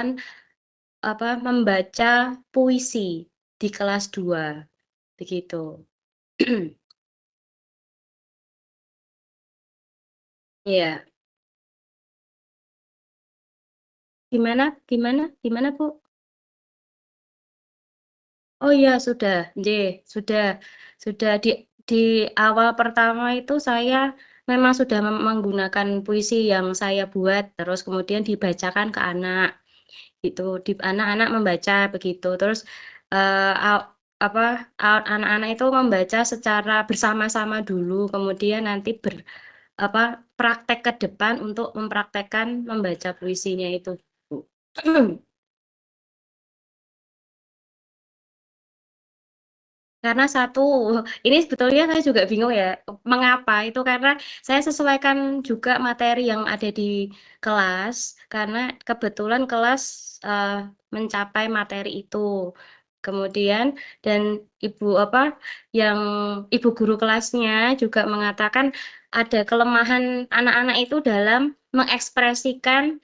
kegiatan membaca puisi di kelas 2 begitu. Iya. Gimana gimana gimana, Bu? Oh iya sudah, nggih, sudah di awal pertama itu saya memang sudah menggunakan puisi yang saya buat, terus kemudian dibacakan ke anak, gitu. Anak-anak membaca begitu, terus, eee, aw apa, anak-anak itu membaca secara bersama-sama dulu, kemudian nanti praktek ke depan untuk mempraktekkan membaca puisinya itu, Bu. Karena satu, ini sebetulnya saya juga bingung ya, mengapa, itu karena saya sesuaikan juga materi yang ada di kelas, karena kebetulan kelas, mencapai materi itu. Kemudian dan yang ibu guru kelasnya juga mengatakan ada kelemahan anak-anak itu dalam mengekspresikan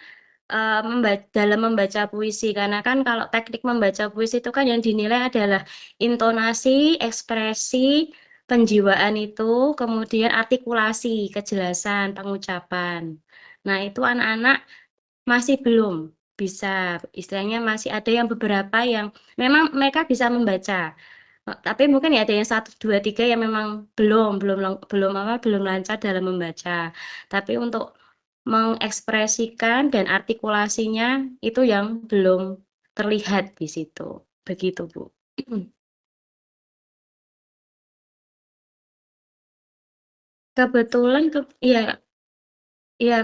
dalam membaca puisi, karena kan kalau teknik membaca puisi itu kan yang dinilai adalah intonasi, ekspresi, penjiwaan itu, kemudian artikulasi, kejelasan, pengucapan. Nah, itu anak-anak masih belum bisa, istilahnya masih ada yang beberapa yang memang mereka bisa membaca, tapi mungkin ya ada yang satu 2 3 yang memang belum lancar dalam membaca. Tapi untuk mengekspresikan dan artikulasinya itu yang belum terlihat di situ, begitu, Bu. Kebetulan iya iya,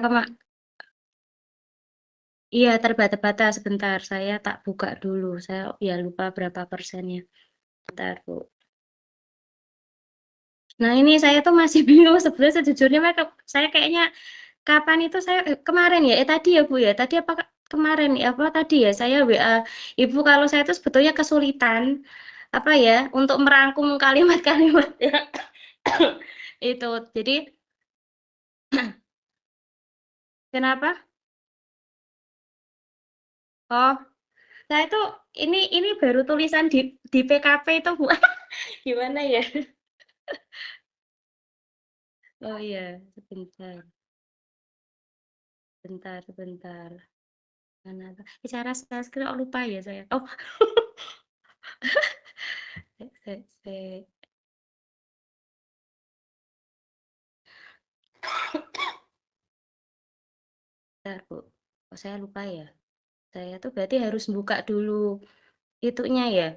iya terbatas, sebentar saya tak buka dulu, saya ya lupa berapa persennya, bentar, Bu. Nah, ini saya tuh masih bingung sebenarnya sejujurnya saya kayaknya kapan itu saya kemarin ya? Tadi ya, Bu, ya? Tadi apa kemarin ya? Apa tadi ya? Saya WA Ibu kalau saya itu sebetulnya kesulitan untuk merangkum kalimat-kalimat ya. Itu. Jadi kenapa? Oh, saya itu ini baru tulisan di PKP itu, Bu. Gimana ya? Oh iya, sebentar. Sebentar. Mana tuh? Cara sanskrit kok lupa ya saya. Oh, se bentar, Bu. Kok saya lupa ya? Saya tuh berarti harus buka dulu itunya ya,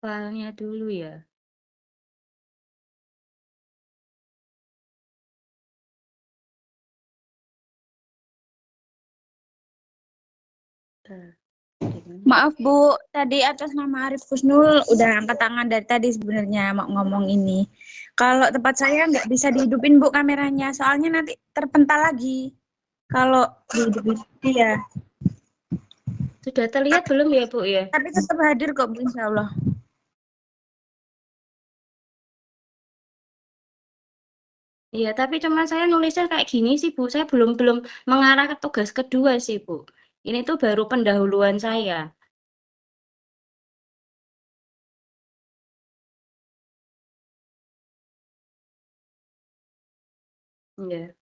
filenya dulu ya? Bentar, di mana ya? Maaf Bu, tadi atas nama Arif Kusnul udah angkat tangan dari tadi sebenarnya mau ngomong ini. Kalau tempat saya nggak bisa dihidupin Bu kameranya, soalnya nanti terpental lagi. Kalau dihidupin, iya. Sudah terlihat belum ya, Bu, ya? Tapi tetap hadir kok Bu, insya Allah. Iya, tapi cuma saya nulisnya kayak gini sih, Bu, saya belum belum mengarah ke tugas kedua sih, Bu. Ini tuh baru pendahuluan saya. Iya.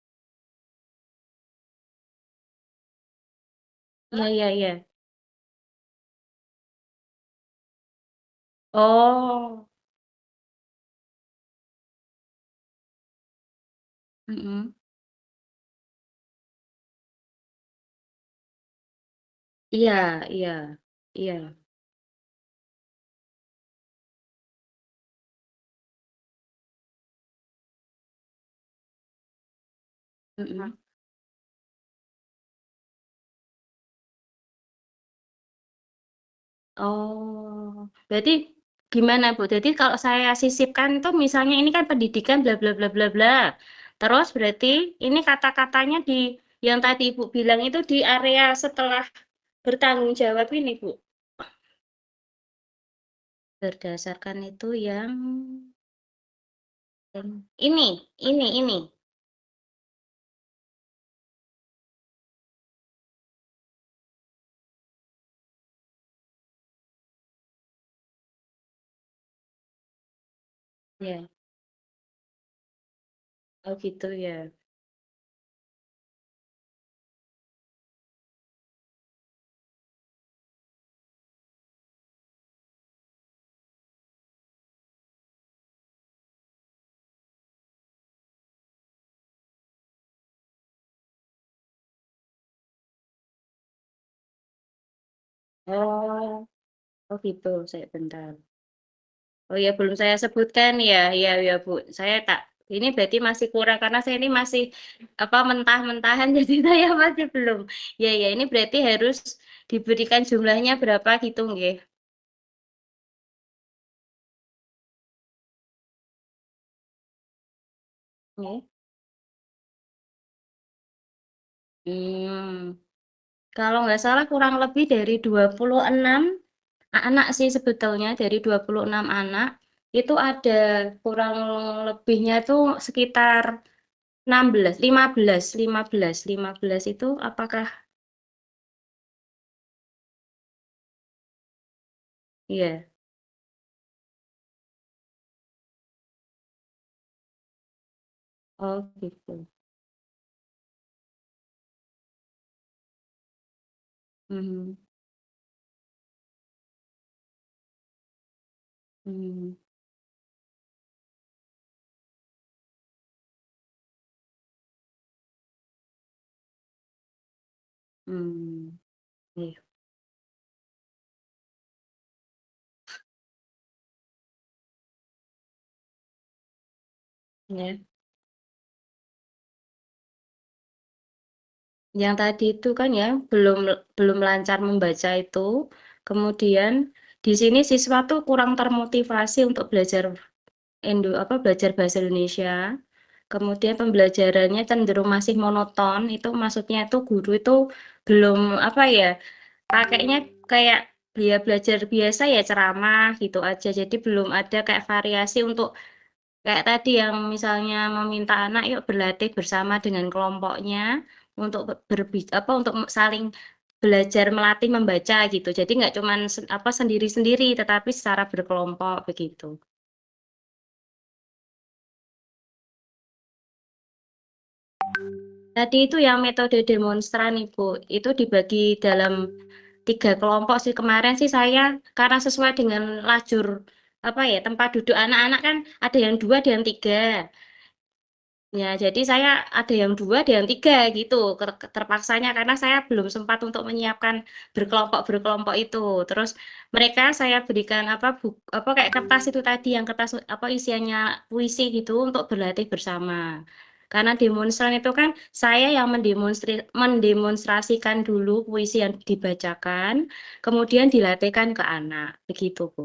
Iya. Oh, mhm. Iya iya iya, mhm. Oh, berarti gimana, Bu? Jadi kalau saya sisipkan itu misalnya ini kan pendidikan bla bla bla bla bla. Terus berarti ini kata-katanya yang tadi Ibu bilang itu di area setelah bertanggung jawab ini, Bu? Berdasarkan itu yang ini. Ya. Oh gitu ya. Oh, oh gitu. Saya bentar. Oh ya, belum saya sebutkan ya. Ya, ya Bu. Saya tak ini berarti masih kurang karena saya ini masih apa mentah-mentahan jadi saya masih belum. Ya, ya, ini berarti harus diberikan jumlahnya berapa gitu nggih. Nggih. Hmm. Kalau nggak salah kurang lebih dari 26 anak sih sebetulnya, dari 26 anak, itu ada kurang lebihnya tuh sekitar 16, 15, 15, 15 itu apakah iya? Oh gitu. Mhm, mhm, mmm, iya, iya. Yang tadi itu kan ya, belum lancar membaca itu, kemudian di sini siswa tuh kurang termotivasi untuk belajar belajar bahasa Indonesia. Kemudian pembelajarannya cenderung masih monoton, itu maksudnya itu guru itu belum apa ya, pakainya kayak dia belajar biasa ya ceramah gitu aja. Jadi belum ada kayak variasi untuk kayak tadi yang misalnya meminta anak yuk berlatih bersama dengan kelompoknya untuk untuk saling belajar melatih membaca gitu. Jadi nggak cuman sendiri-sendiri tetapi secara berkelompok begitu. Tadi itu yang metode demonstran Ibu, itu dibagi dalam 3 kelompok sih. Kemarin sih saya karena sesuai dengan lajur apa ya tempat duduk anak-anak kan ada yang 2, ada yang 3. Ya, jadi saya ada yang 2, ada yang 3 gitu terpaksanya karena saya belum sempat untuk menyiapkan berkelompok-berkelompok itu. Terus mereka saya berikan kayak kertas itu tadi yang kertas isiannya puisi gitu untuk berlatih bersama. Karena demonstran itu kan saya yang mendemonstrasikan dulu puisi yang dibacakan, kemudian dilatihkan ke anak. Begitu, Bu.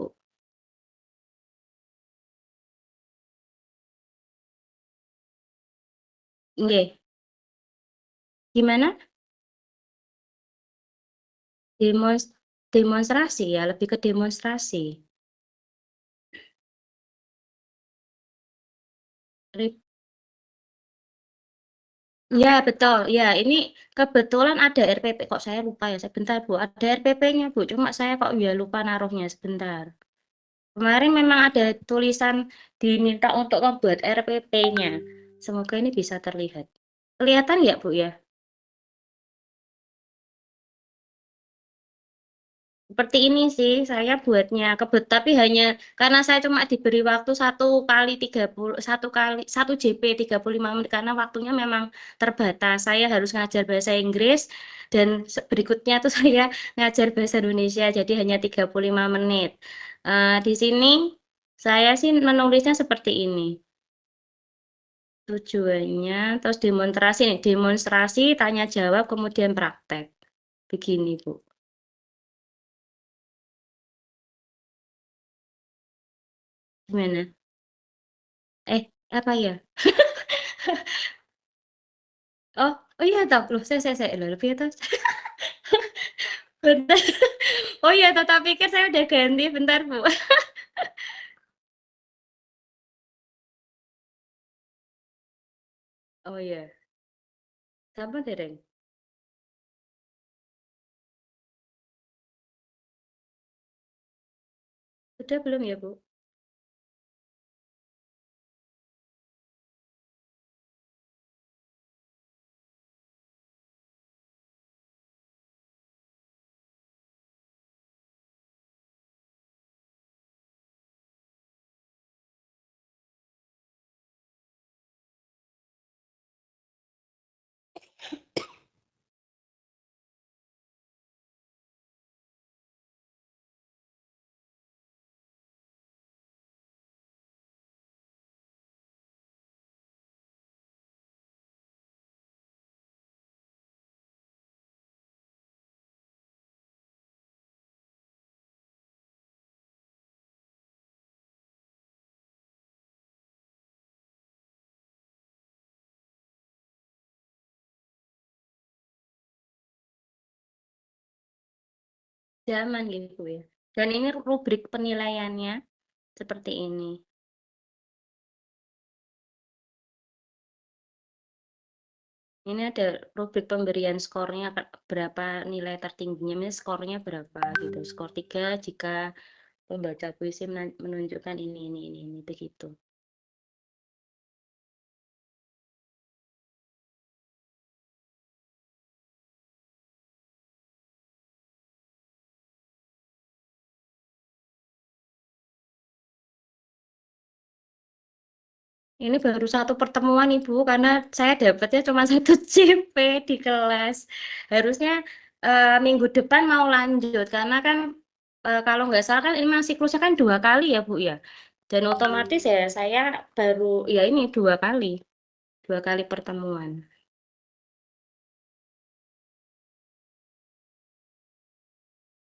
Nggih. Gimana? Demos demonstrasi ya, lebih ke demonstrasi. Rip iya betul, ya ini kebetulan ada RPP kok saya lupa ya, sebentar Bu, ada RPP-nya Bu, cuma saya kok ya lupa naruhnya, sebentar. Kemarin memang ada tulisan diminta untuk membuat RPP-nya. Semoga ini bisa terlihat. Kelihatan ya Bu ya? Seperti ini sih saya buatnya, tapi hanya karena saya cuma diberi waktu 1 JP 35 menit karena waktunya memang terbatas. Saya harus ngajar bahasa Inggris dan berikutnya tuh saya ngajar bahasa Indonesia jadi hanya 35 menit. Di sini saya sih menulisnya seperti ini. Tujuannya terus demonstrasi nih, demonstrasi, tanya jawab, kemudian praktek. Begini, Bu. Gimana? Apa ya? Oh, oh iya toh. Loh, saya. Loh, lebih toh. Bentar. Oh iya toh, tak pikir saya udah ganti. Bentar, Bu. Oh iya. Sabar dereng. Udah belum ya, Bu? zaman gitu ya. Dan ini rubrik penilaiannya seperti ini. Ini ada rubrik pemberian skornya berapa nilai tertingginya, misalnya skornya berapa gitu. Skor 3 jika pembaca puisi menunjukkan ini begitu. Ini baru satu pertemuan Ibu, karena saya dapatnya cuma 1 CP di kelas. Harusnya minggu depan mau lanjut, karena kan kalau nggak salah kan ini masih siklusnya kan 2 kali ya Bu ya. Dan otomatis ya saya baru ya ini 2 kali pertemuan.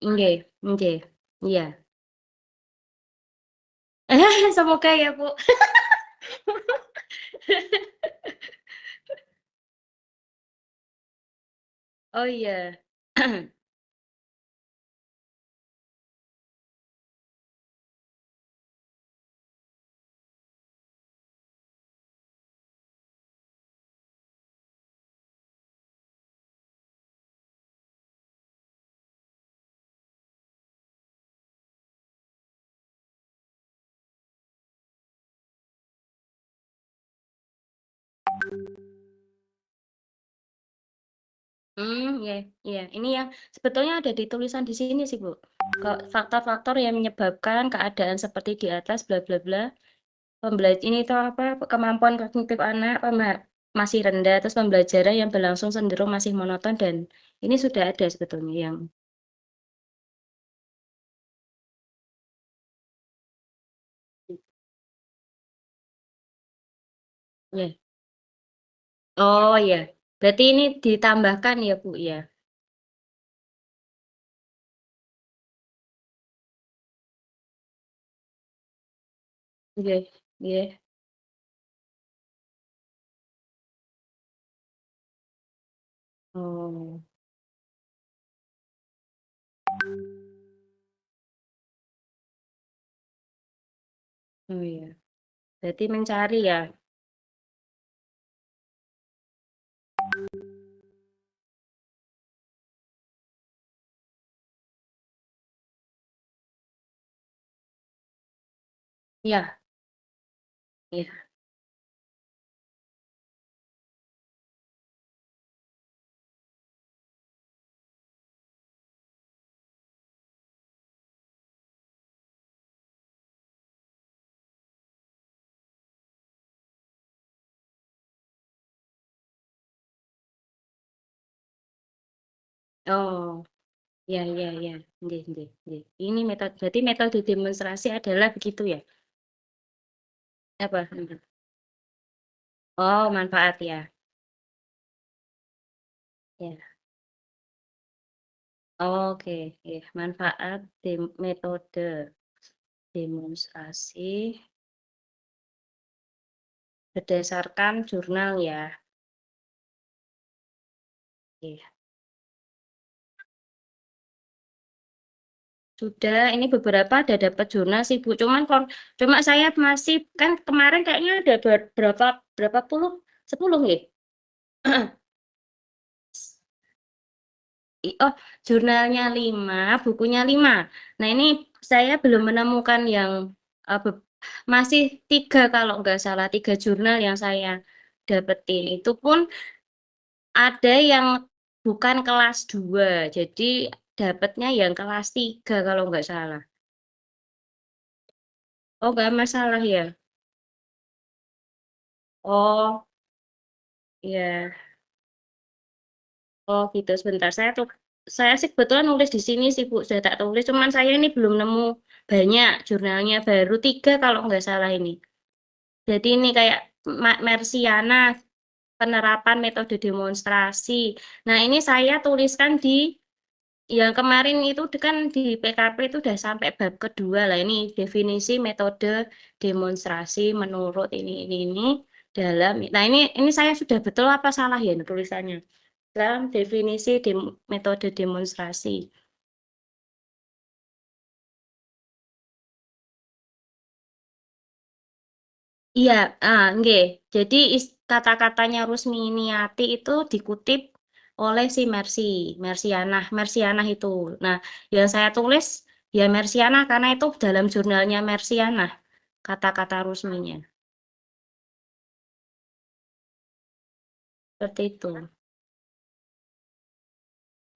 Nggih, nggih. Iya. Semoga ya Bu. Oh iya. Iya, iya. Ini yang sebetulnya ada di tulisan di sini sih, Bu. Faktor-faktor yang menyebabkan keadaan seperti di atas, bla bla bla. Pembelajaran ini tuh apa? Kemampuan kognitif anak masih rendah, terus pembelajaran yang berlangsung cenderung masih monoton dan ini sudah ada sebetulnya yang ya. Oh ya. Berarti ini ditambahkan ya, Bu ya. Iya, iya. Oh, oh iya. Berarti mencari ya. Iya, iya. Oh, iya, iya, iya. Nggih, nggih, nggih. Ini metode, berarti metode demonstrasi adalah begitu ya? Apa? Oh, manfaat ya. Ya. Oke, ya. Manfaat metode demonstrasi berdasarkan jurnal ya. Oke. Sudah, ini beberapa ada dapat jurnal sih Bu. Cuma saya masih kan kemarin kayaknya ada berapa berapa puluh 10 ya? Oh, jurnalnya 5, bukunya 5. Nah, ini saya belum menemukan yang masih 3 kalau nggak salah, 3 jurnal yang saya dapetin. Itu pun ada yang bukan kelas 2, jadi dapatnya yang kelas 3 kalau nggak salah. Oh, nggak masalah ya? Oh, iya. Oh gitu, sebentar. Saya sih kebetulan nulis di sini sih Bu, sudah tak tulis. Cuman saya ini belum nemu banyak jurnalnya, baru 3 kalau nggak salah ini. Jadi ini kayak Mersiana, penerapan metode demonstrasi. Nah ini saya tuliskan di yang kemarin itu kan di PKP itu udah sampai bab kedua lah. Ini definisi metode demonstrasi menurut ini dalam. Nah ini saya sudah betul apa salah ya tulisannya? Dalam definisi metode demonstrasi. Iya, nggih. Jadi kata-katanya Rusminiati itu dikutip oleh si Mersianah itu. Nah, yang saya tulis ya Mersianah karena itu dalam jurnalnya Mersianah kata-kata resminya. Seperti itu.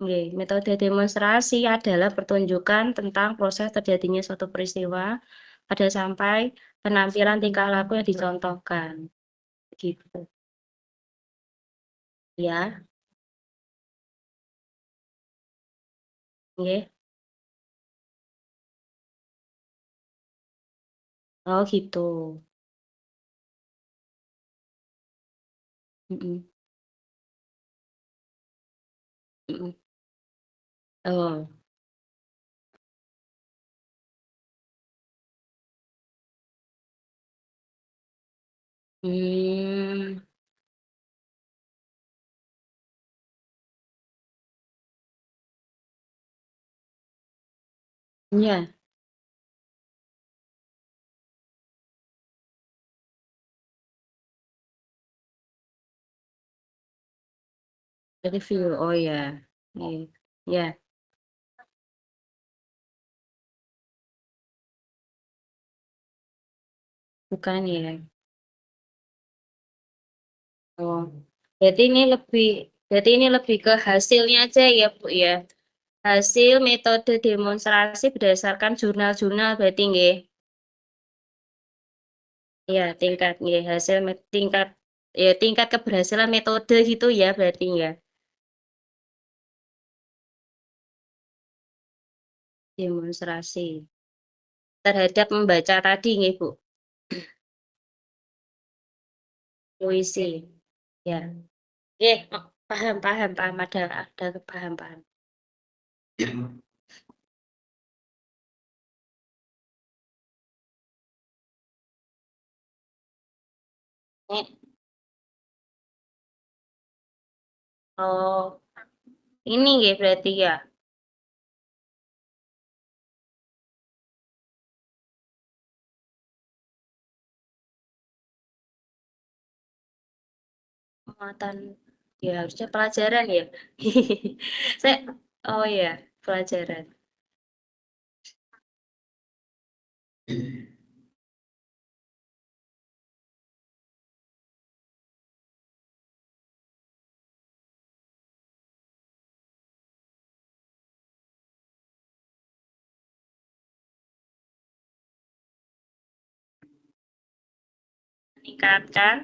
Nggih, metode demonstrasi adalah pertunjukan tentang proses terjadinya suatu peristiwa pada sampai penampilan tingkah laku yang dicontohkan. Gitu. Ya, nggih. Oh, gitu. Mm-mm. Mm-mm. Oh. Hmm. Ya, review. Oh ya. Iya. Ya, bukan ya. Oh. Jadi ini lebih ke hasilnya aja ya, Bu ya. Hasil metode demonstrasi berdasarkan jurnal-jurnal berarti nggih. Ya, tingkat keberhasilan metode gitu ya berarti ya. Demonstrasi terhadap membaca tadi nggih, Bu. Puisi. Ya. Paham, paham, paham. Ada paham, paham. Oh, ini nggih berarti ya. Muatan ya harusnya pelajaran ya. Saya oh ya, pelajaran. Meningkatkan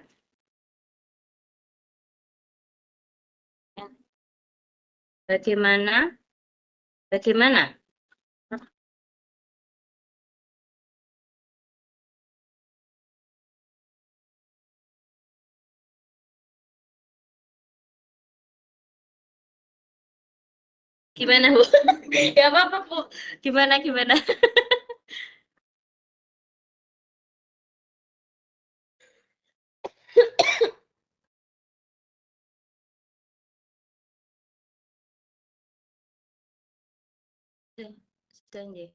ya, bagaimana bagaimana gimana Bu? Ya apa-apa Bu. Gimana gimana? Sudah nggih.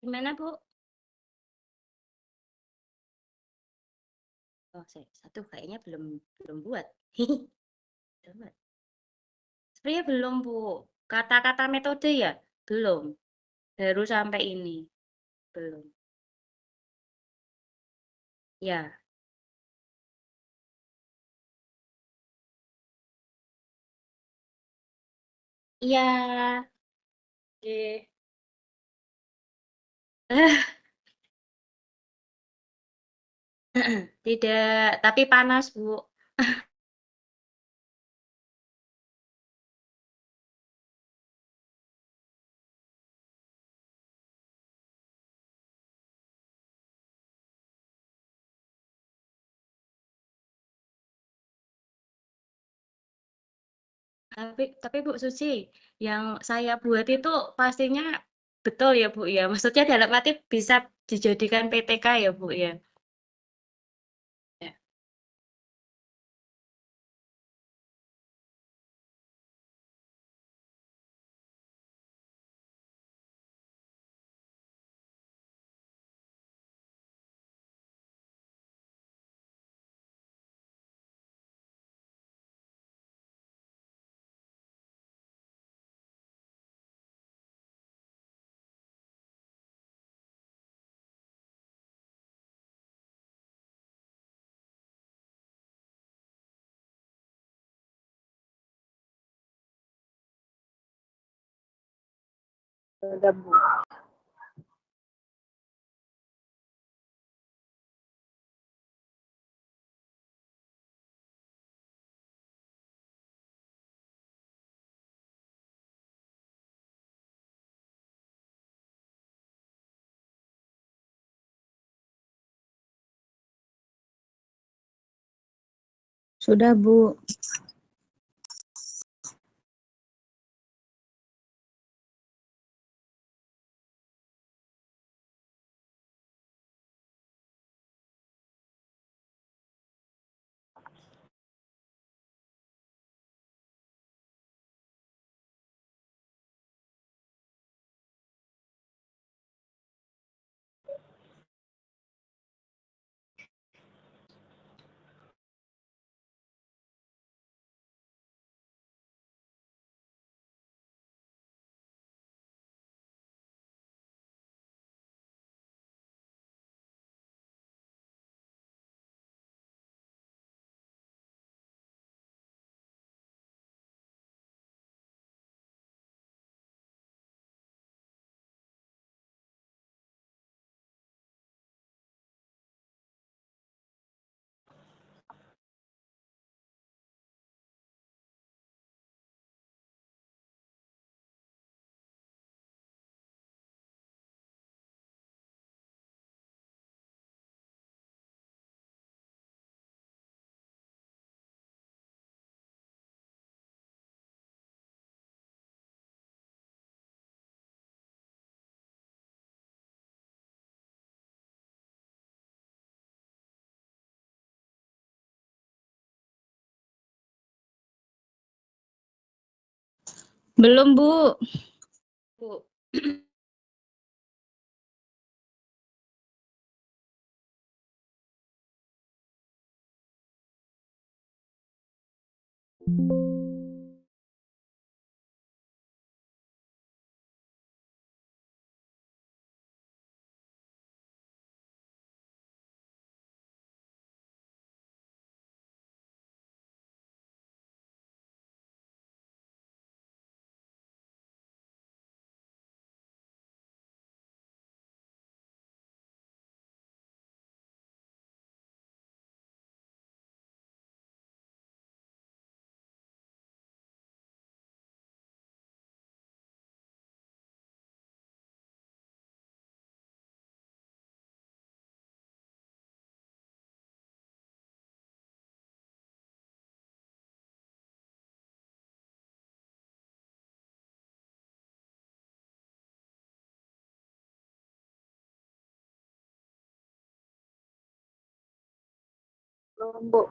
Gimana Bu? Oh, saya satu kayaknya belum belum buat. Belum buat. Sebenarnya belum Bu. Kata-kata metode ya? Belum. Baru sampai ini. Belum. Ya. Iya. Oke. Tidak, tapi panas, Bu. Tapi Bu Suci, yang saya buat itu pastinya betul ya, Bu ya. Maksudnya dalam arti bisa dijadikan PTK ya, Bu ya. Ya. Sudah, Bu. Sudah, Bu. Belum, Bu. Bu. Belum, Bu.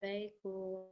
Baik, Bu.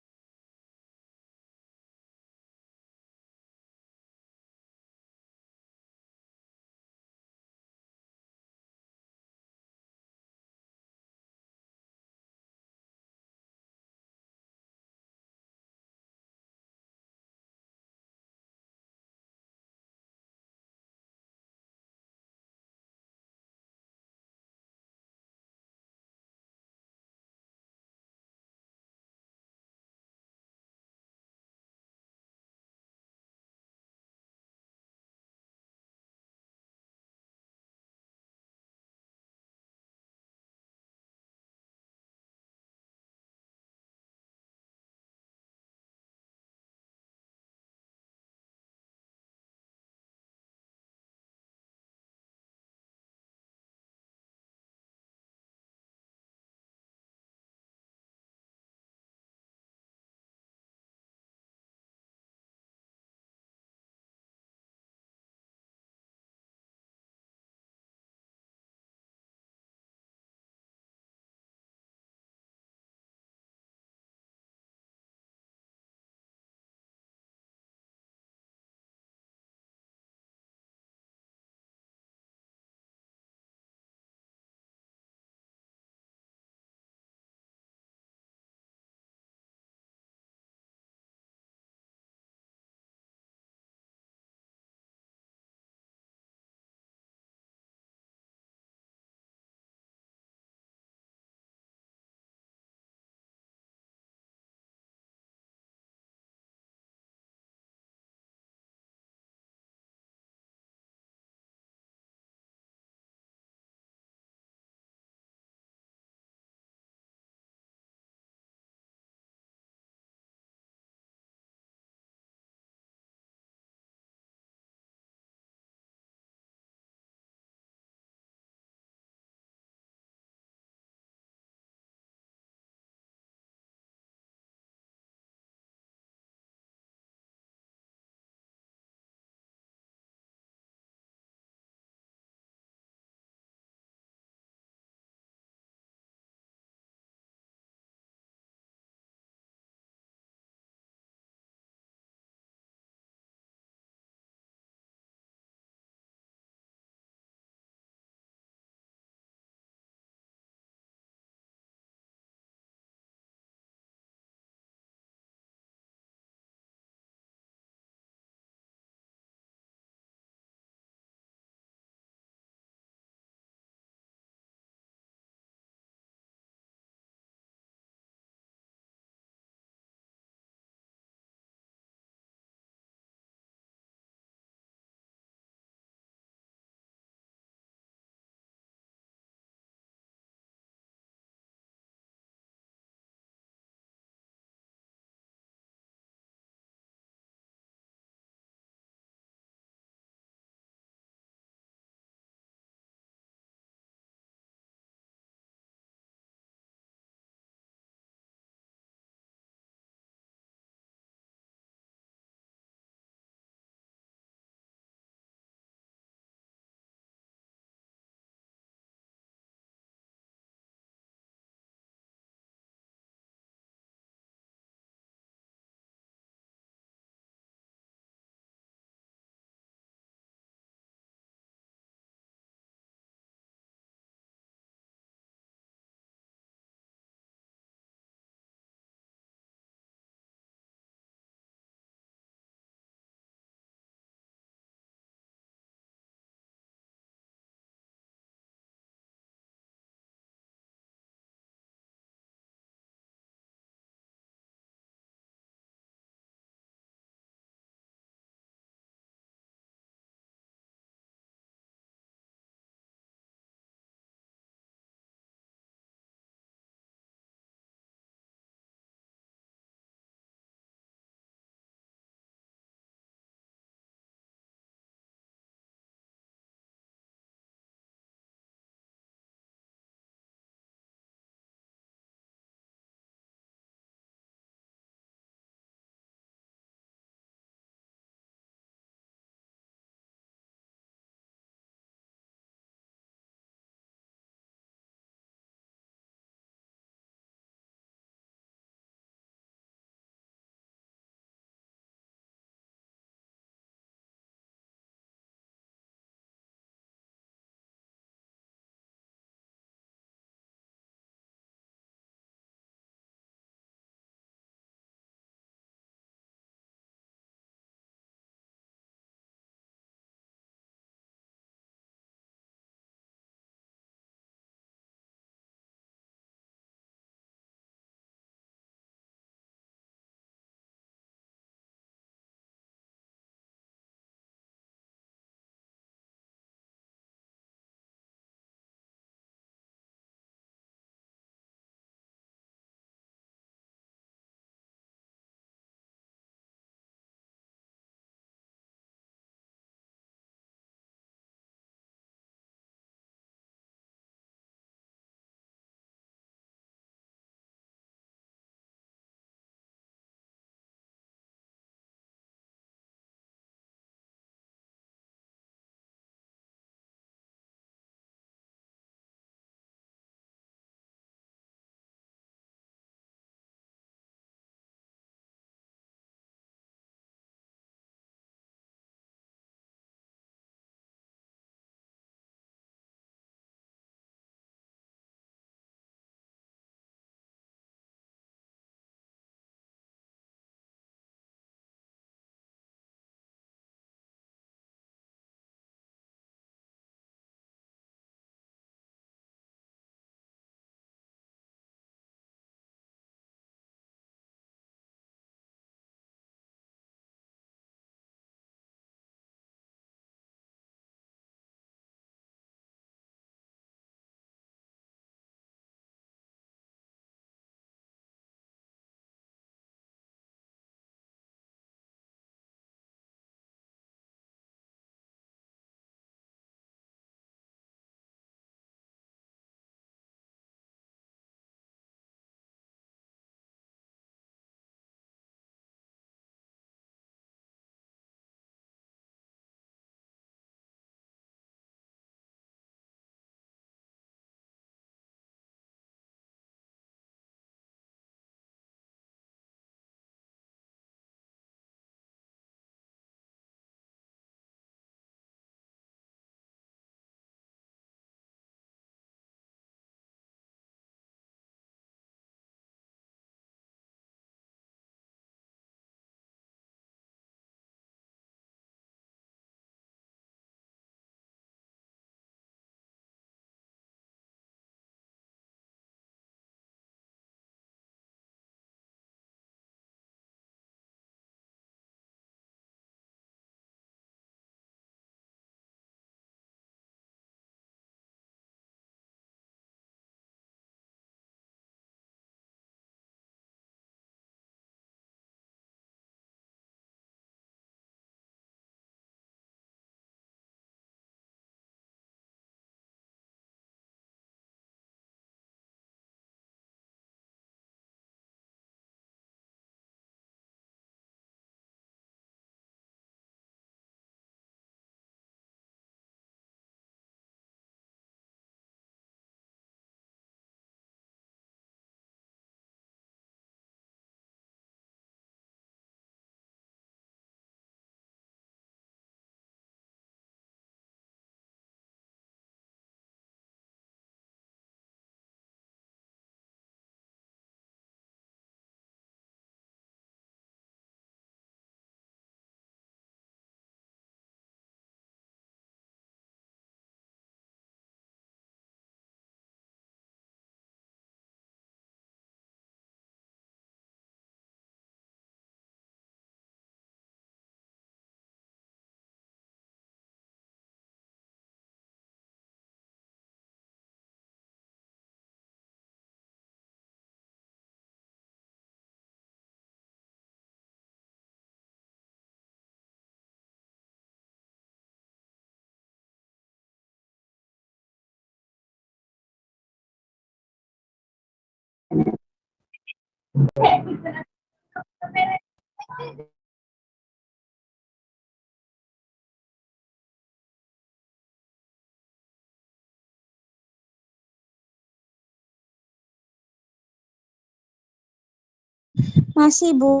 Masih, Bu.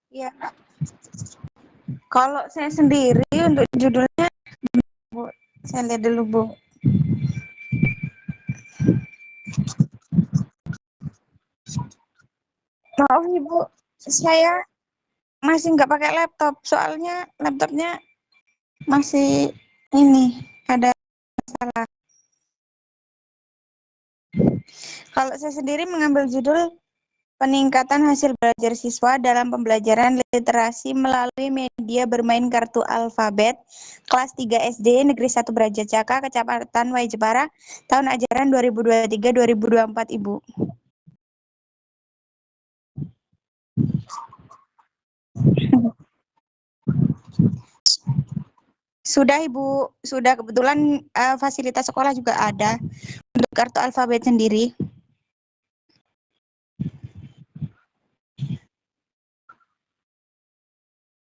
Ya, kalau saya sendiri untuk judulnya, Bu, saya lihat dulu, Bu. Maaf, Ibu, saya masih nggak pakai laptop, soalnya laptopnya masih ini ada masalah. Kalau saya sendiri mengambil judul peningkatan hasil belajar siswa dalam pembelajaran literasi melalui media bermain kartu alfabet kelas 3 SD Negeri 1 Brajacaka, Kecamatan Waijepara, tahun ajaran 2023-2024, Ibu. Sudah, Ibu. Sudah, kebetulan fasilitas sekolah juga ada untuk kartu alfabet sendiri.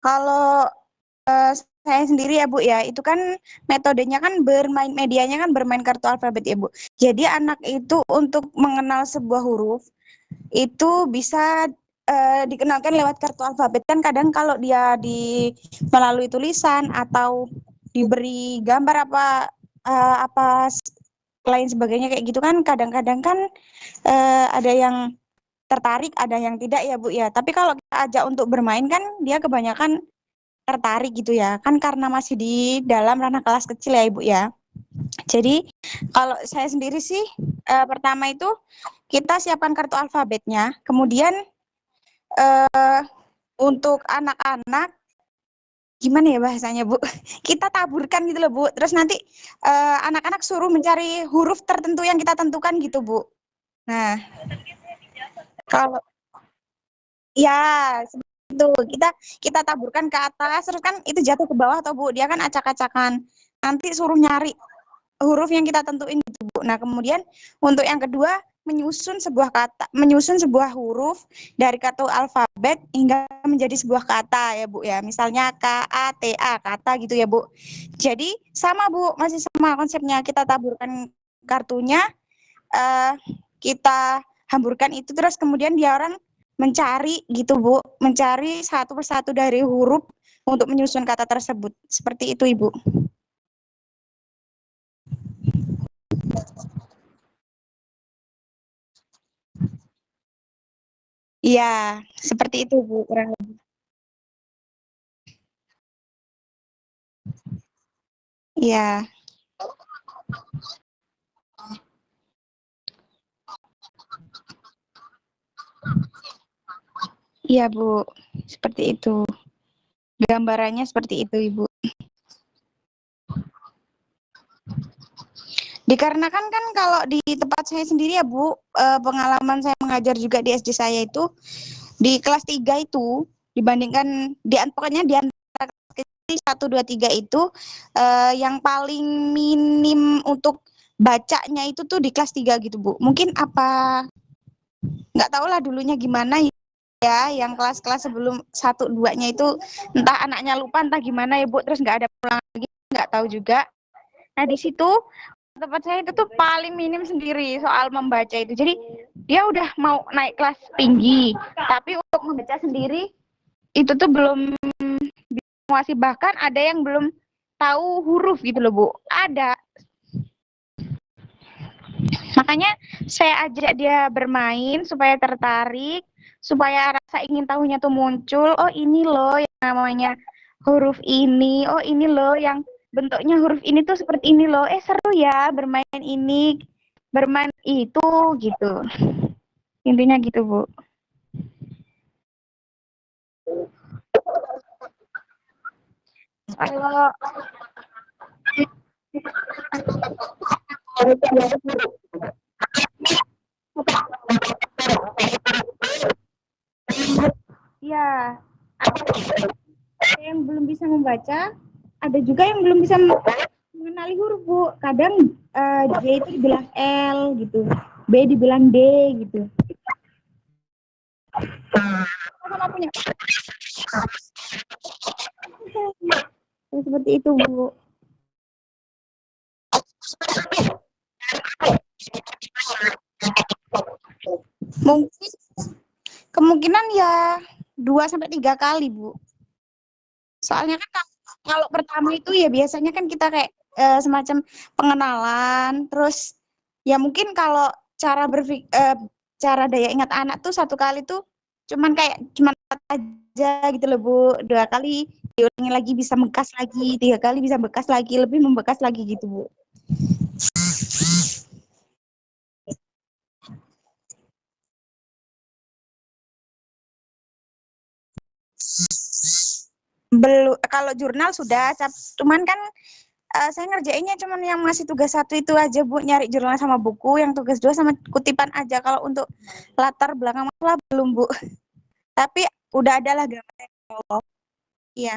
Kalau saya sendiri ya, Bu, ya, itu kan metodenya kan medianya kan bermain kartu alfabet ya, Bu. Jadi anak itu untuk mengenal sebuah huruf itu bisa dikenalkan lewat kartu alfabet. Kan kadang kalau dia melalui tulisan atau diberi gambar apa lain sebagainya kayak gitu kan kadang-kadang kan ada yang tertarik, ada yang tidak ya, Bu, ya. Tapi kalau kita ajak untuk bermain kan dia kebanyakan tertarik gitu ya. Kan karena masih di dalam ranah kelas kecil ya, Ibu, ya. Jadi kalau saya sendiri sih pertama itu kita siapkan kartu alfabetnya, kemudian untuk anak-anak gimana ya bahasanya, Bu? Kita taburkan gitu loh, Bu. Terus nanti anak-anak suruh mencari huruf tertentu yang kita tentukan gitu, Bu. Nah, kalau ya itu kita taburkan ke atas, terus kan itu jatuh ke bawah atau, Bu, dia kan acak-acakan. Nanti suruh nyari huruf yang kita tentuin gitu, Bu. Nah, kemudian untuk yang kedua menyusun sebuah huruf dari kartu alfabet hingga menjadi sebuah kata ya, Bu, ya. Misalnya KATA, kata gitu ya, Bu. Jadi sama, Bu, masih sama konsepnya. Kita taburkan kartunya, kita hamburkan itu, terus kemudian dia orang mencari gitu, Bu, mencari satu persatu dari huruf untuk menyusun kata tersebut. Seperti itu, Ibu. Iya, seperti itu, Bu. Iya, iya, Bu. Seperti itu. Gambarannya seperti itu, Ibu. Dikarenakan kan kalau di tempat saya sendiri ya, Bu, pengalaman saya mengajar juga di SD saya itu di kelas 3 itu dibandingkan pokoknya di antara kecil 1 2 3 itu yang paling minim untuk bacanya itu tuh di kelas 3 gitu, Bu. Mungkin apa nggak tahu lah dulunya gimana ya, yang kelas-kelas sebelum 1 2-nya itu entah anaknya lupa entah gimana ya, Bu, terus nggak ada pulang lagi, nggak tahu juga. Nah, di situ tempat saya itu tuh paling minim sendiri soal membaca itu. Jadi dia udah mau naik kelas tinggi, tapi untuk membaca sendiri itu tuh belum menguasai, bahkan ada yang belum tahu huruf gitu loh, Bu. Ada. Makanya saya ajak dia bermain supaya tertarik, supaya rasa ingin tahunya tuh muncul. Oh, ini loh yang namanya huruf ini. Oh, ini loh yang bentuknya huruf ini tuh seperti ini loh. Seru ya bermain ini, bermain itu gitu. Intinya gitu, Bu. Kalau ya, ada yang belum bisa membaca, ada juga yang belum bisa mengenali mengenali huruf, Bu. Kadang J itu dibilang L gitu, B dibilang D gitu. Sama punya. Seperti itu, Bu. Mungkin kemungkinan ya 2 sampai 3 kali, Bu. Soalnya kan kalau pertama itu ya biasanya kan kita kayak semacam pengenalan, terus ya mungkin kalau cara cara daya ingat anak tuh 1 kali tuh cuman aja gitu loh, Bu. 2 kali diulangi lagi bisa membekas lagi, 3 kali bisa bekas lagi, lebih membekas lagi gitu, Bu. Belum, kalau jurnal sudah, cuman kan saya ngerjainnya cuman yang masih tugas 1 itu aja, Bu, nyari jurnal sama buku, yang tugas 2 sama kutipan aja. Kalau untuk latar belakang masalah belum, Bu. Tapi udah ada lah gambarnya. Iya,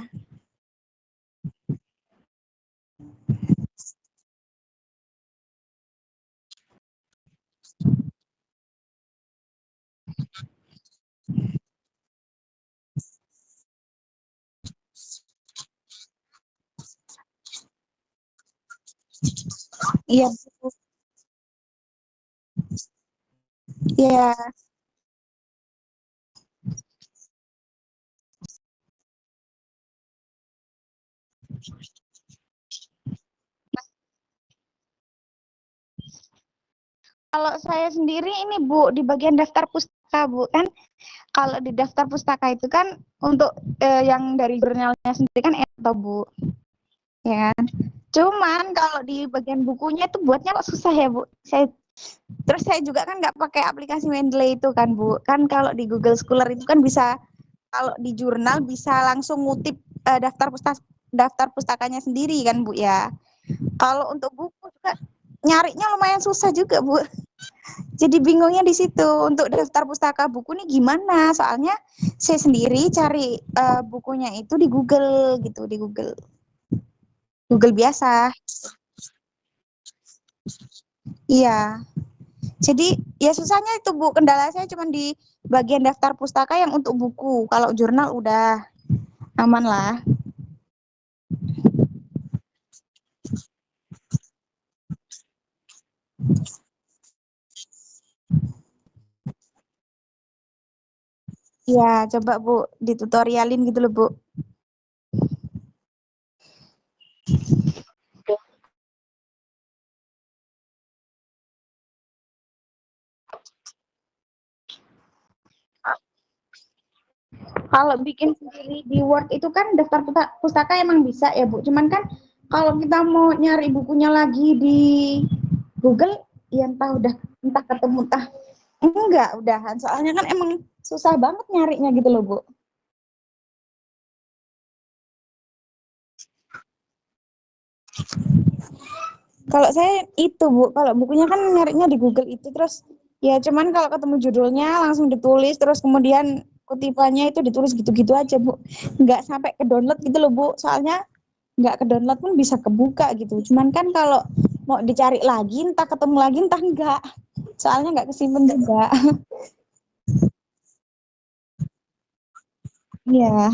iya, Bu. Iya. Kalau saya sendiri ini, Bu, di bagian daftar pustaka, Bu, kan kalau di daftar pustaka itu kan untuk yang dari jurnalnya sendiri kan enak, Bu. Ya kan? Cuman kalau di bagian bukunya itu buatnya kok susah ya, Bu. Terus saya juga kan nggak pakai aplikasi Mendeley itu kan, Bu. Kan kalau di Google Scholar itu kan bisa, kalau di jurnal bisa langsung ngutip daftar pustakanya sendiri kan, Bu ya. Kalau untuk buku juga nyarinya lumayan susah juga, Bu. Jadi bingungnya di situ untuk daftar pustaka buku nih gimana? Soalnya saya sendiri cari bukunya itu di Google gitu, di Google. Google biasa. Iya. Jadi ya susahnya itu, Bu. Kendala saya cuma di bagian daftar pustaka yang untuk buku. Kalau jurnal udah aman lah. Iya, coba, Bu, ditutorialin gitu loh, Bu. Kalau bikin sendiri di Word itu kan daftar pustaka emang bisa ya, Bu. Cuman kan kalau kita mau nyari bukunya lagi di Google, ya entah ketemu entah enggak udahan. Soalnya kan emang susah banget nyarinya gitu loh, Bu. Kalau saya itu, Bu, kalau bukunya kan nyarinya di Google itu, terus ya cuman kalau ketemu judulnya langsung ditulis, terus kemudian kutipannya itu ditulis gitu-gitu aja, Bu. Nggak sampai ke download gitu loh, Bu. Soalnya nggak ke download pun bisa kebuka gitu. Cuman kan kalau mau dicari lagi, entah ketemu lagi, entah enggak. Soalnya nggak kesimpan juga. Iya,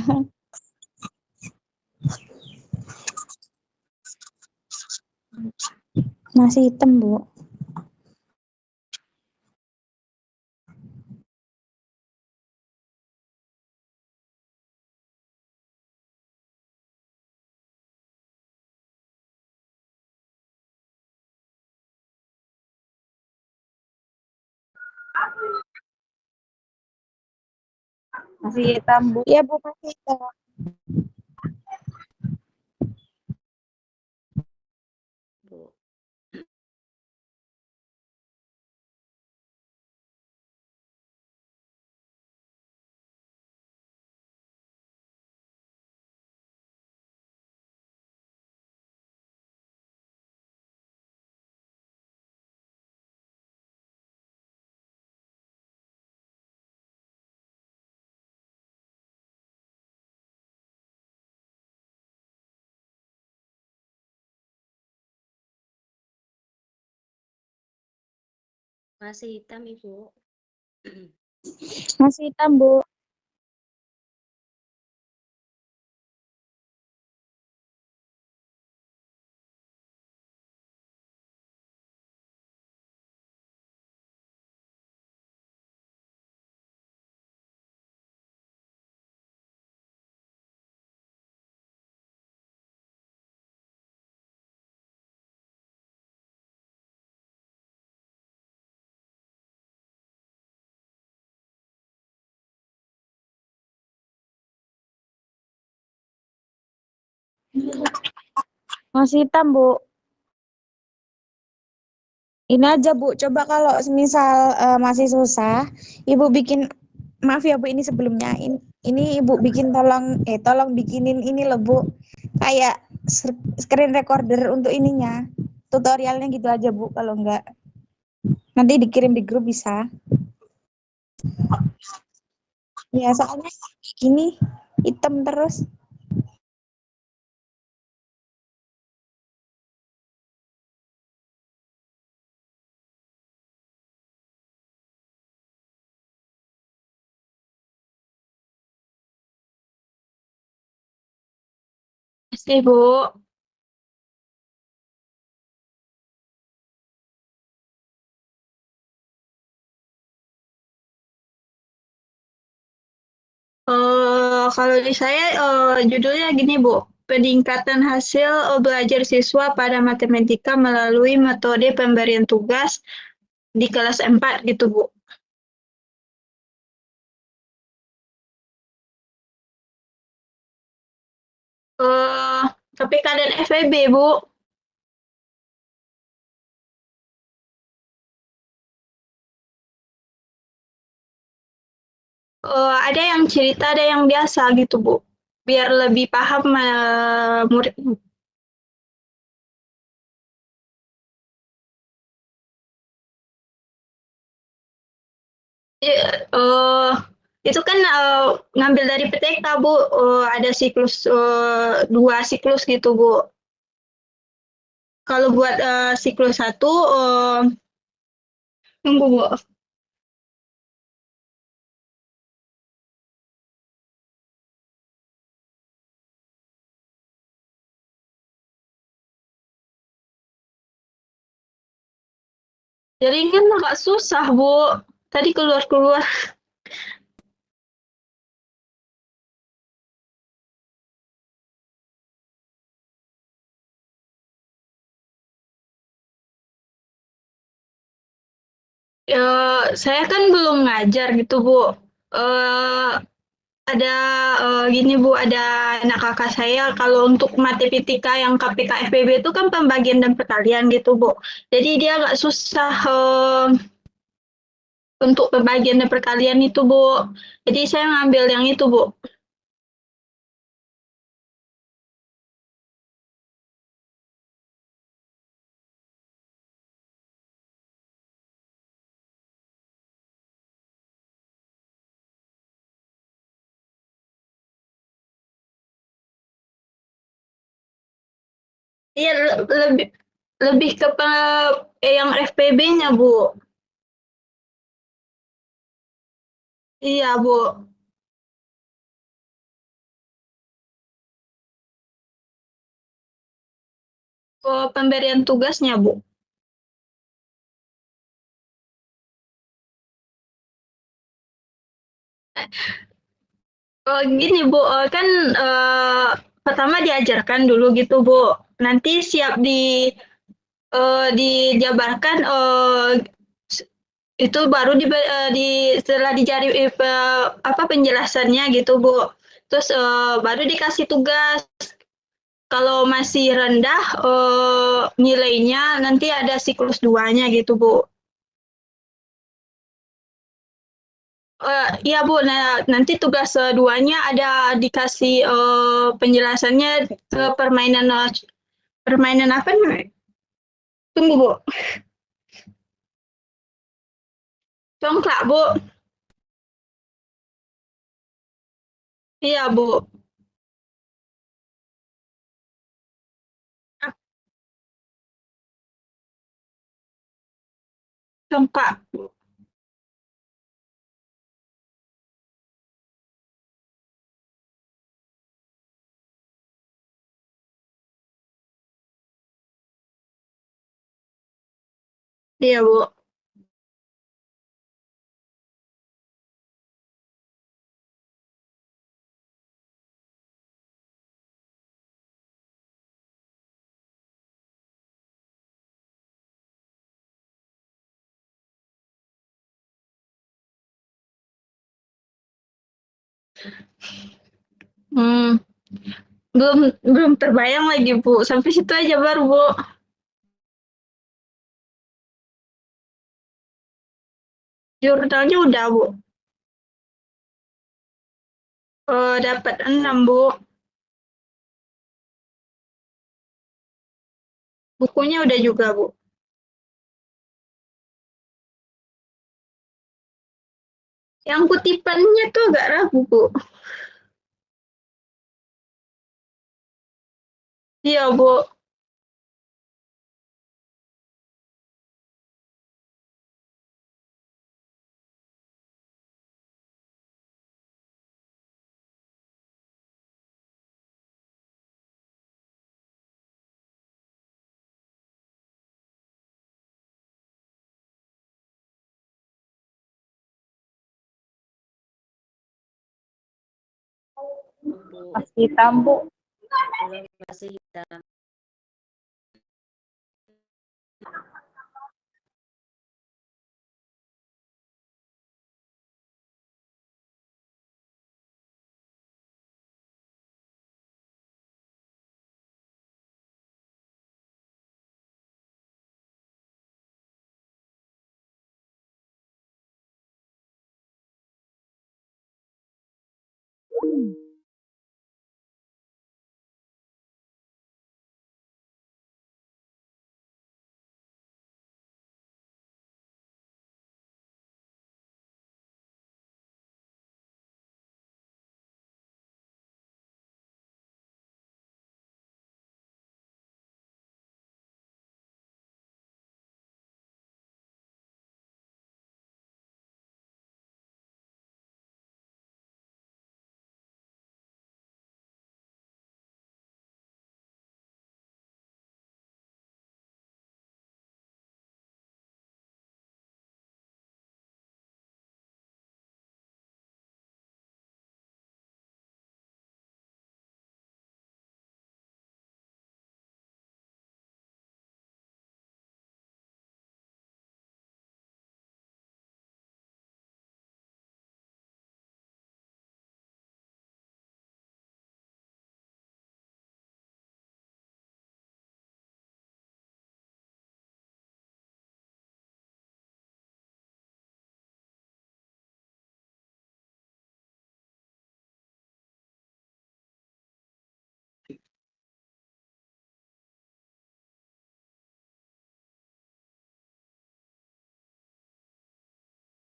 masih hitam, Bu. Masih hitam, Bu. Iya, Bu, masih hitam. Masih hitam, Ibu. Masih hitam, Bu. Masih hitam, Bu. Ini aja, Bu. Coba kalau semisal masih susah, Ibu bikin, maaf ya, Bu, ini sebelumnya. Ini Ibu bikin tolong bikinin ini loh, Bu. Kayak screen recorder untuk ininya. Tutorialnya gitu aja, Bu, kalau enggak. Nanti dikirim di grup bisa. Ya, soalnya gini, hitam terus. Pasti, Bu. Kalau di saya judulnya gini, Bu. Peningkatan hasil belajar siswa pada matematika melalui metode pemberian tugas di kelas 4 gitu, Bu. Eh, tapi keadaan FEB, Bu. Ada yang cerita, ada yang biasa gitu, Bu. Biar lebih paham murid. Iya, itu kan ngambil dari PTK, Bu. Ada siklus 2 siklus gitu, Bu. Kalau buat siklus 1, tunggu, Bu. Jaringan agak susah, Bu. Tadi keluar-keluar. Saya kan belum ngajar gitu, Bu. Eh, ada gini, Bu, ada anak kakak saya kalau untuk matematika yang KPK FPB itu kan pembagian dan perkalian gitu, Bu. Jadi dia agak susah untuk pembagian dan perkalian itu, Bu. Jadi saya ngambil yang itu, Bu. Iya, lebih lebih ke yang FPB-nya, Bu. Iya, Bu. Pemberian tugasnya, Bu. Gini, Bu, kan pertama diajarkan dulu gitu, Bu. Nanti siap dijabarkan, itu baru setelah dicari apa penjelasannya gitu, Bu. Terus baru dikasih tugas. Kalau masih rendah nilainya, nanti ada siklus 2-nya gitu, Bu. Iya, Bu. Nah, nanti tugas keduanya ada dikasih penjelasannya ke permainan apa nih? Tunggu, Bu. Congklak, Bu. Iya, Bu. lengkap. Iya, Bu. Hmm, belum belum terbayang lagi, Bu. Sampai situ aja baru, Bu. Jurnalnya udah, Bu. Dapat 6, Bu. Bukunya udah juga, Bu. Yang kutipannya tuh agak ragu, Bu. Iya, Bu. Masih tambu. Belum, masih hitam.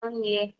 Oh, iya.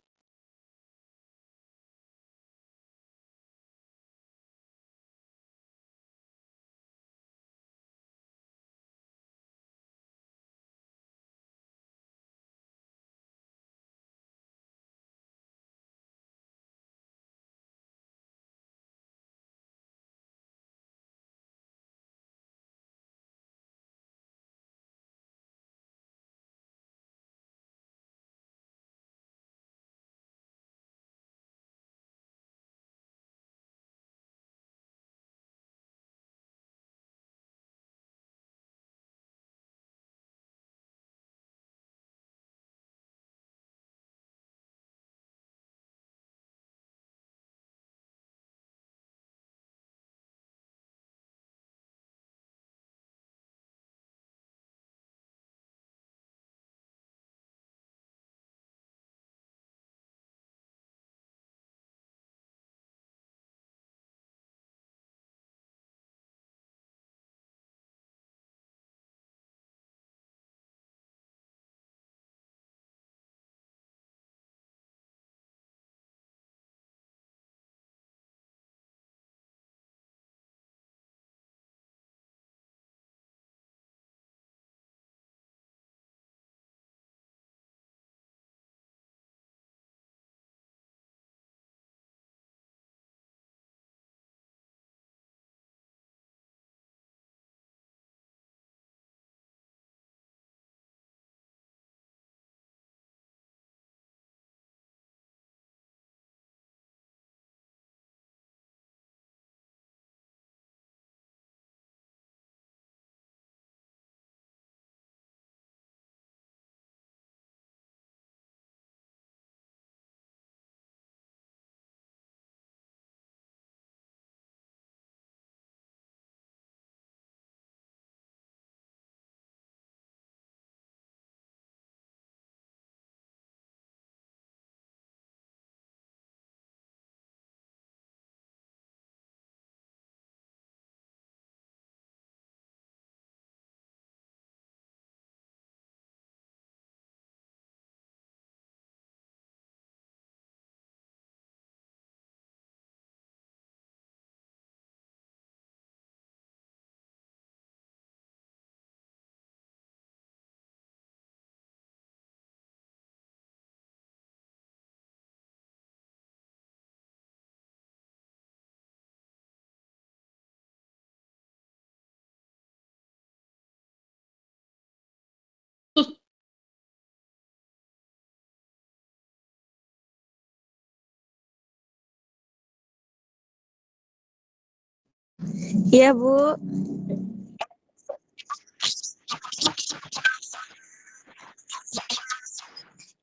Iya, Bu.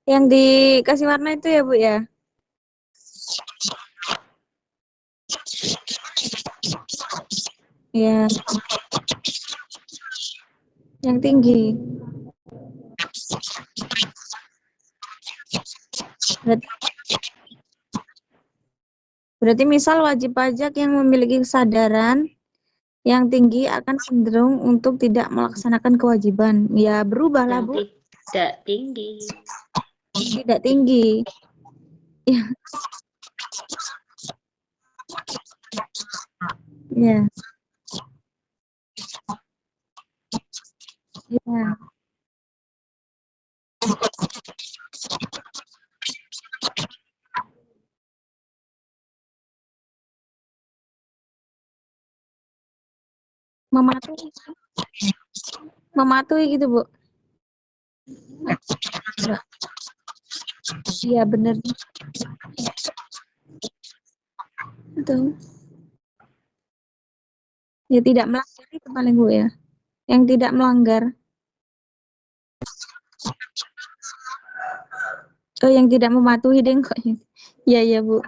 Yang dikasih warna itu ya, Bu ya? Iya, yang tinggi. Berarti, berarti misal wajib pajak yang memiliki kesadaran yang tinggi akan cenderung untuk tidak melaksanakan kewajiban. Ya, berubahlah, Yang Bu. tidak tinggi. Tidak tinggi. Ya, ya, ya. Mematuhi, mematuhi gitu, Bu. Iya, benar. Betul. Ya, tidak melanggar itu paling, Bu ya. Yang tidak melanggar. Oh, yang tidak mematuhi deh kok. Iya, iya, Bu.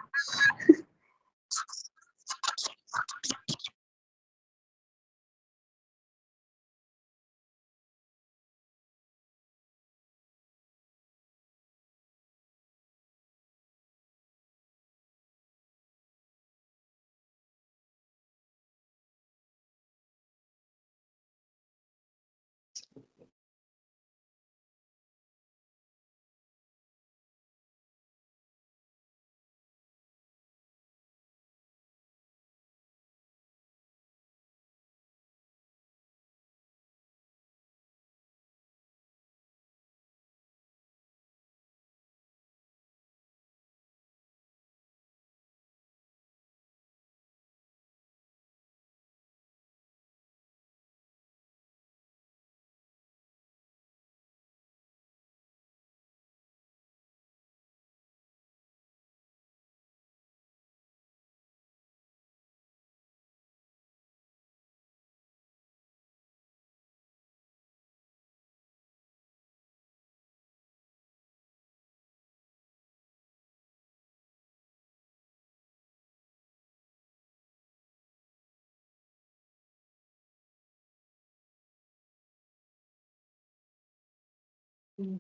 Hmm.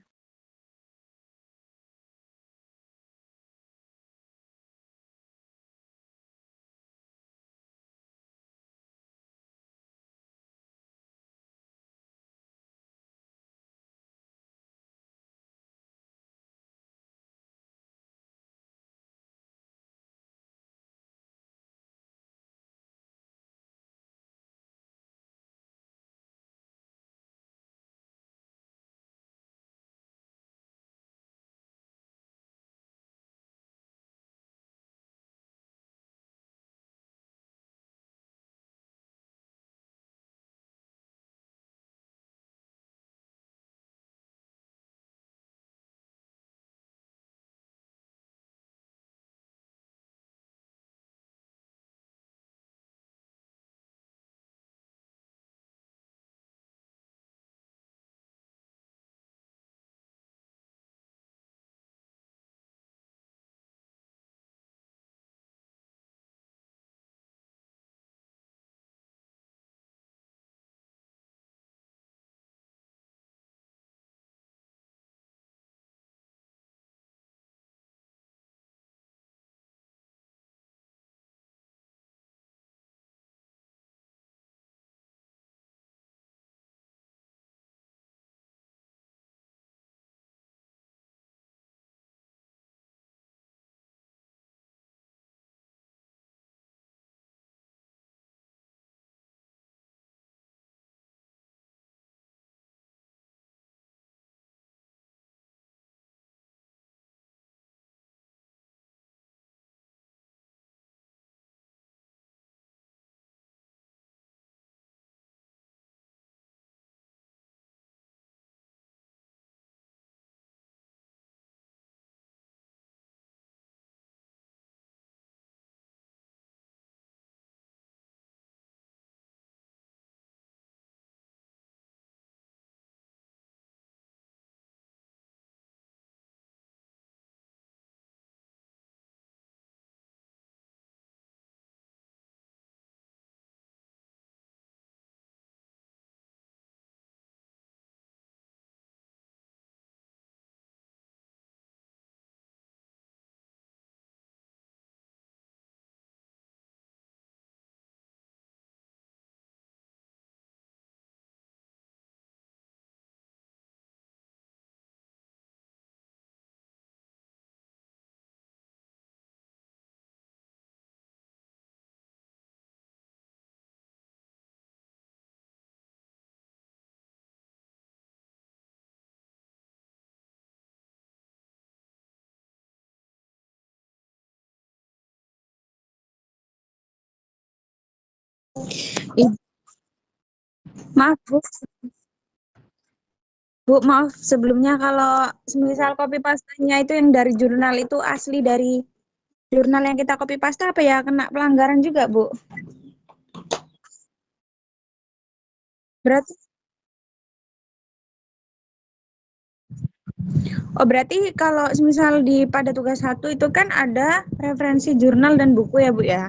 Ih, maaf Bu, maaf sebelumnya kalau semisal copy pastanya itu yang dari jurnal itu asli dari jurnal yang kita copy paste apa ya kena pelanggaran juga, Bu? Berarti berarti kalau semisal di pada tugas satu itu kan ada referensi jurnal dan buku ya, Bu ya.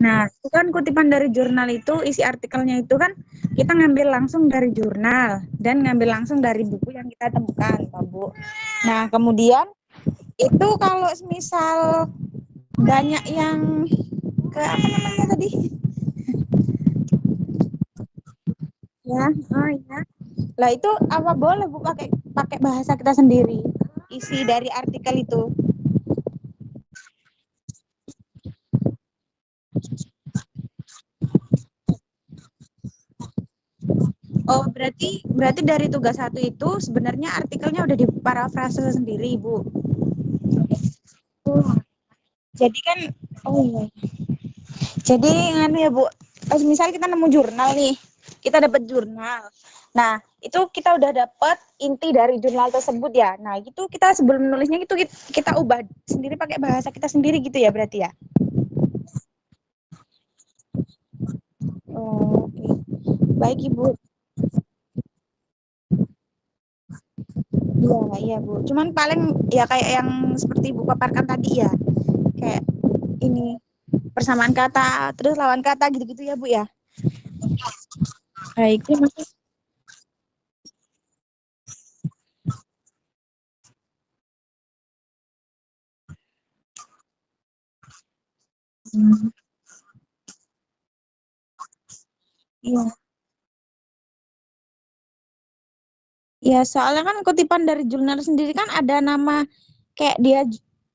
Nah, itu kan kutipan dari jurnal itu isi artikelnya itu kan kita ngambil langsung dari jurnal dan ngambil langsung dari buku yang kita temukan, Pak Bu. Nah, kemudian itu kalau semisal banyak yang ke apa namanya tadi? Ya, oh ya. Lah itu apa boleh Bu pakai pakai bahasa kita sendiri isi dari artikel itu? Oh, berarti berarti dari tugas satu itu sebenarnya artikelnya udah diparafrase sendiri, Bu. Oh, jadi kan oh iya. Jadi nganu ya, Bu. Misal kita nemu jurnal nih. Kita dapat jurnal. Nah, itu kita udah dapat inti dari jurnal tersebut ya. Nah, itu kita sebelum nulisnya itu kita ubah sendiri pakai bahasa kita sendiri gitu ya berarti ya. Oh, oke. Baik, Ibu. Iya, iya, Bu. Cuman paling ya kayak yang seperti Ibu paparkan tadi ya. Kayak ini persamaan kata, terus lawan kata gitu-gitu ya, Bu ya. Baik, terima kasih. Hmm, iya. Ya, soalnya kan kutipan dari jurnal sendiri kan ada nama kayak dia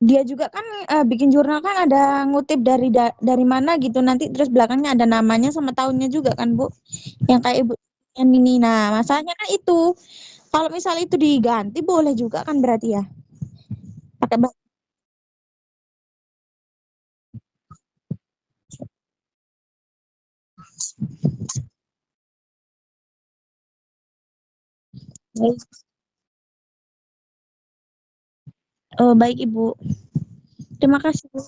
dia juga kan bikin jurnal kan ada ngutip dari mana gitu nanti terus belakangnya ada namanya sama tahunnya juga kan Bu. Yang kayak Ibu yang ini. Nah, masalahnya kan itu kalau misal itu diganti boleh juga kan berarti ya. Pakai bahasa. Oh, baik Ibu. Terima kasih Bu.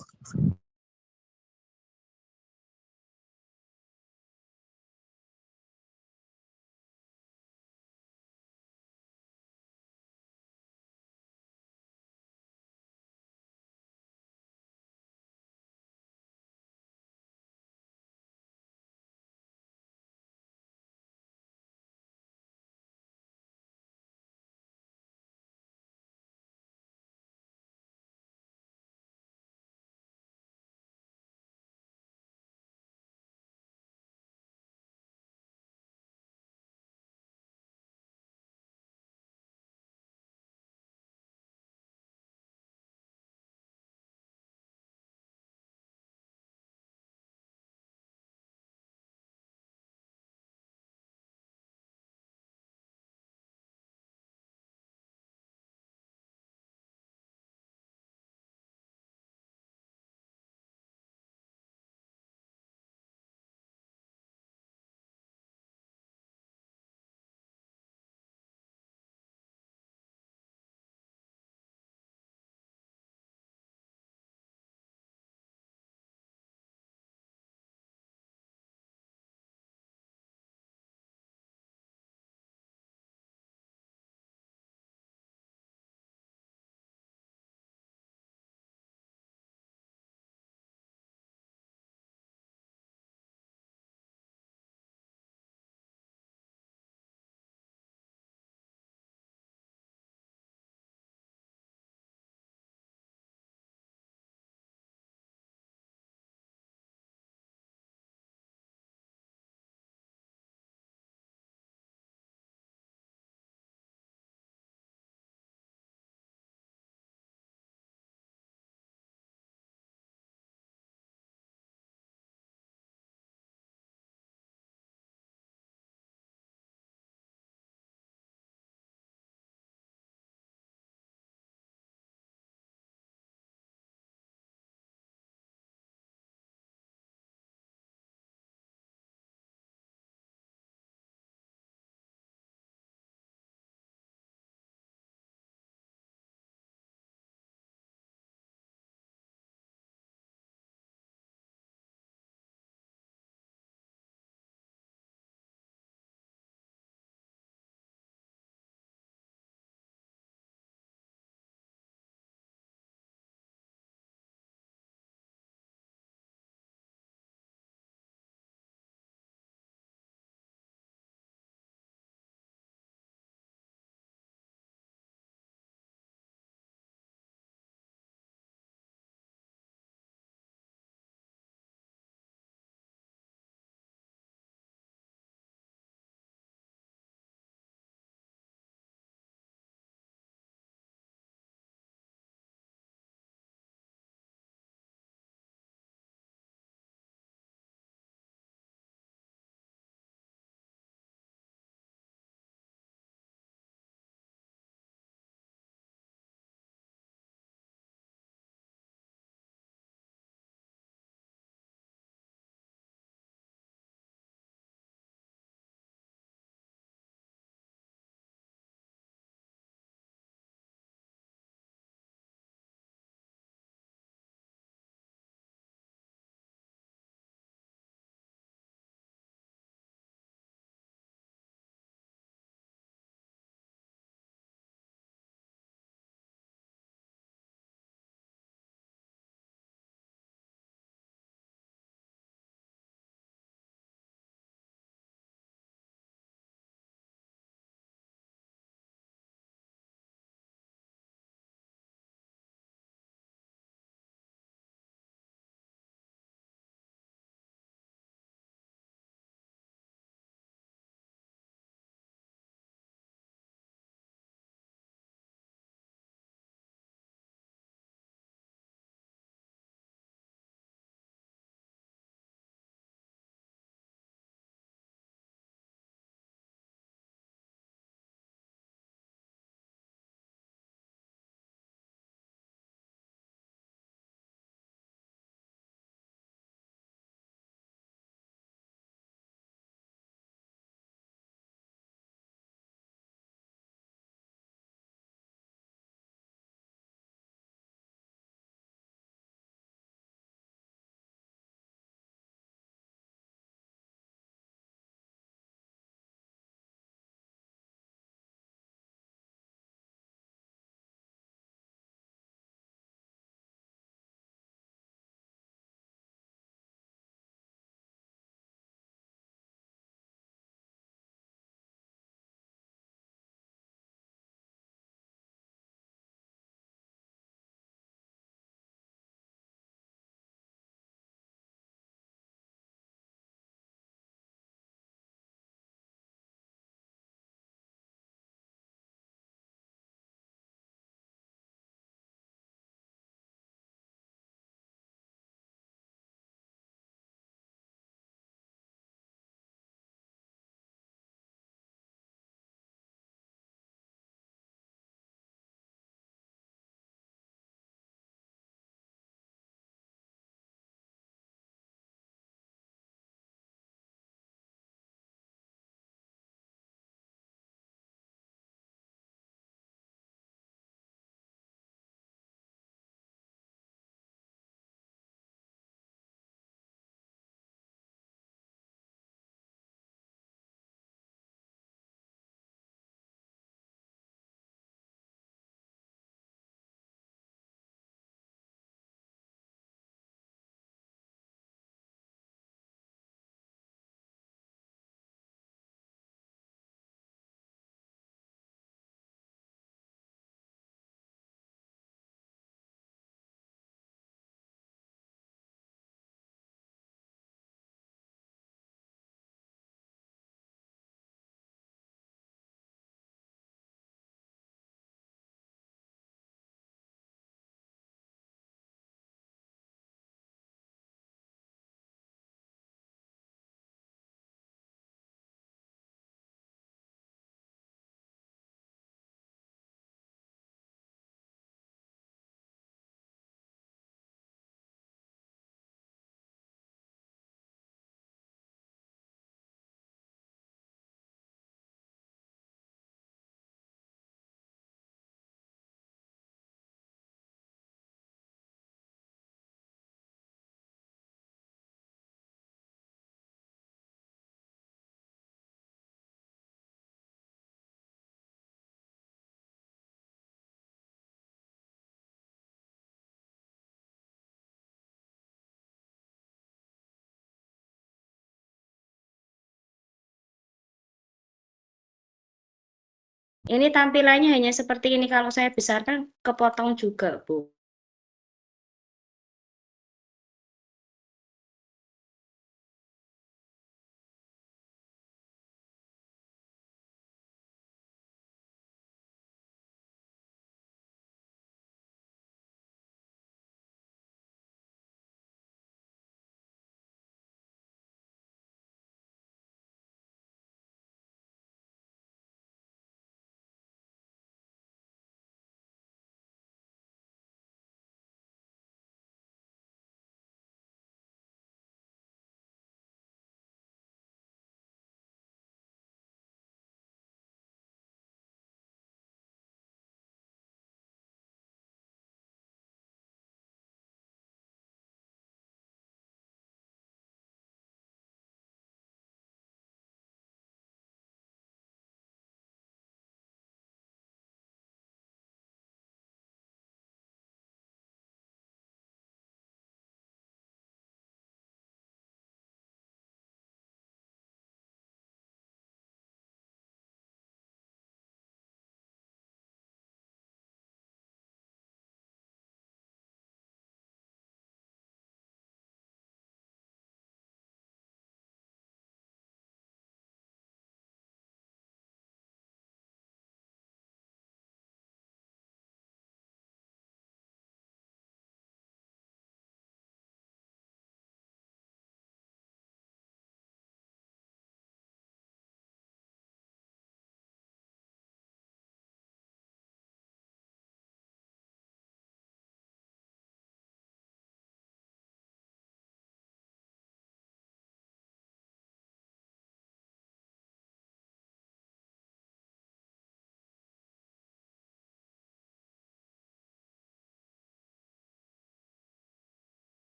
Ini tampilannya hanya seperti ini. Kalau saya besarkan, kepotong juga, Bu.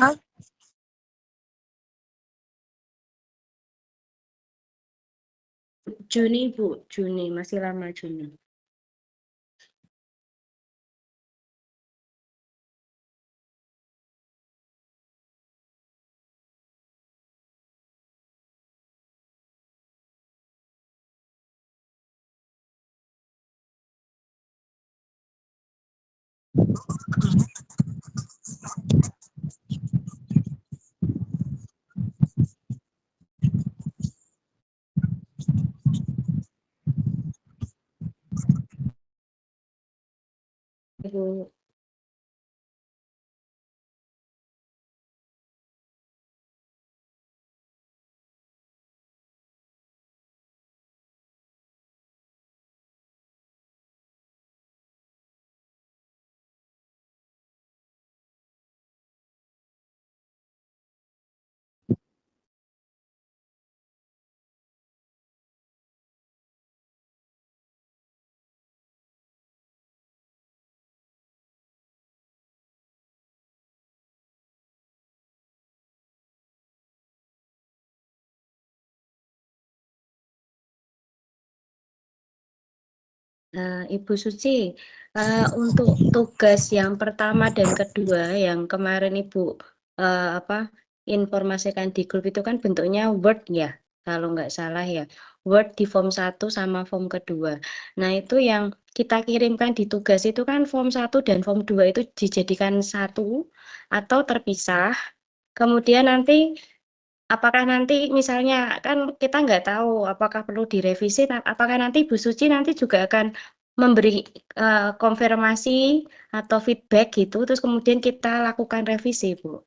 Hah? Juni, Bu. Juni, masih lama Juni. Bu. Ibu Suci, untuk tugas yang pertama dan kedua yang kemarin Ibu informasikan di grup itu kan bentuknya Word ya, kalau nggak salah ya. Word di form 1 sama form kedua. Nah, itu yang kita kirimkan di tugas itu kan form 1 dan form 2 itu dijadikan satu atau terpisah. Kemudian nanti apakah nanti misalnya kan kita nggak tahu apakah perlu direvisi, apakah nanti Bu Suci nanti juga akan memberi konfirmasi atau feedback gitu, terus kemudian kita lakukan revisi, Bu.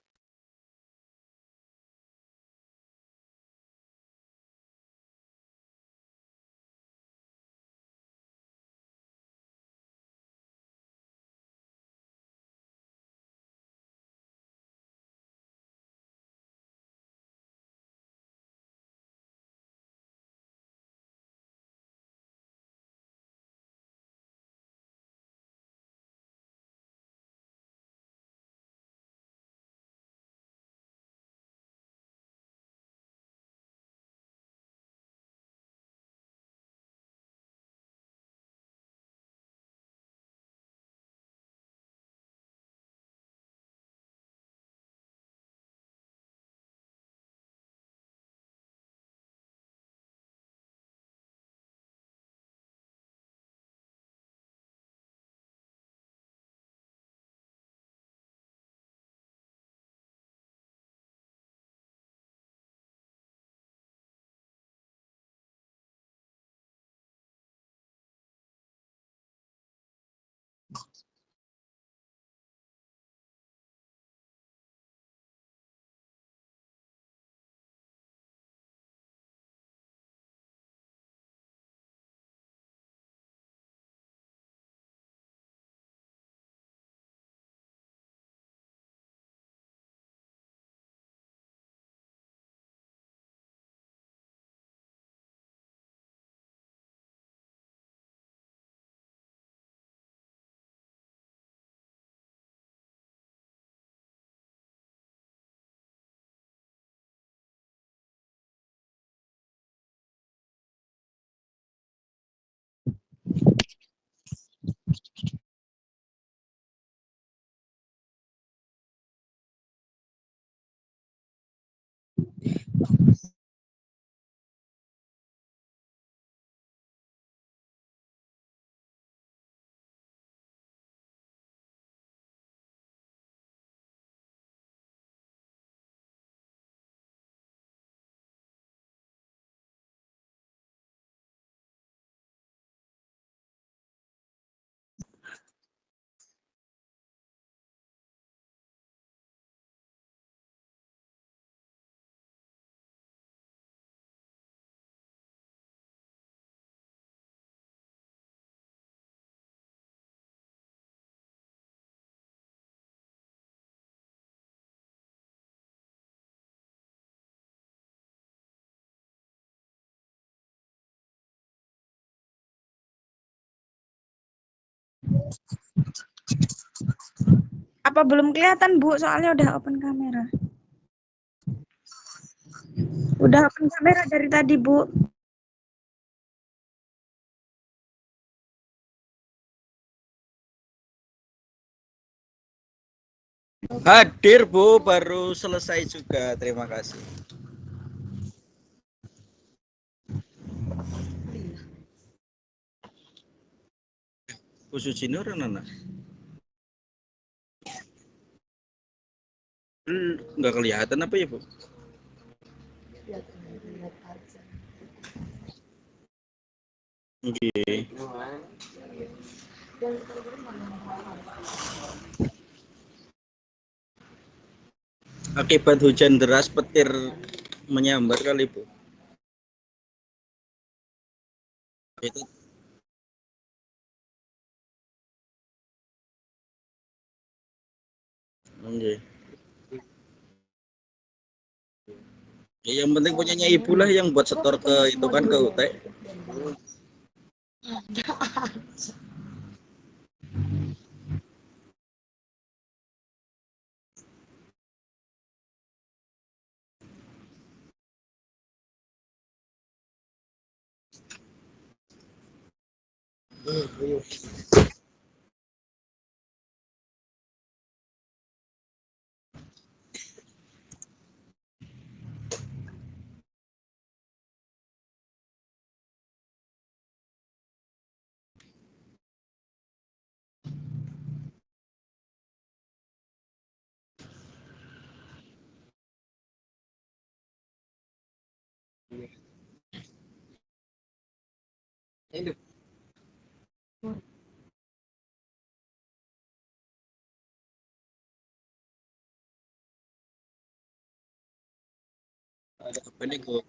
Apa belum kelihatan, Bu? Soalnya udah open kamera. Udah open kamera dari tadi, Bu. Hadir Bu, baru selesai juga. Terima kasih. Bu Suci Nur Nana? Nggak kelihatan apa ya Bu? Oke. Akibat hujan deras petir menyambar kali Bu. Itu oke. Ya, yang penting punyanya ibu lah yang buat setor ke itu kan ke UT. Ada apa nih kok?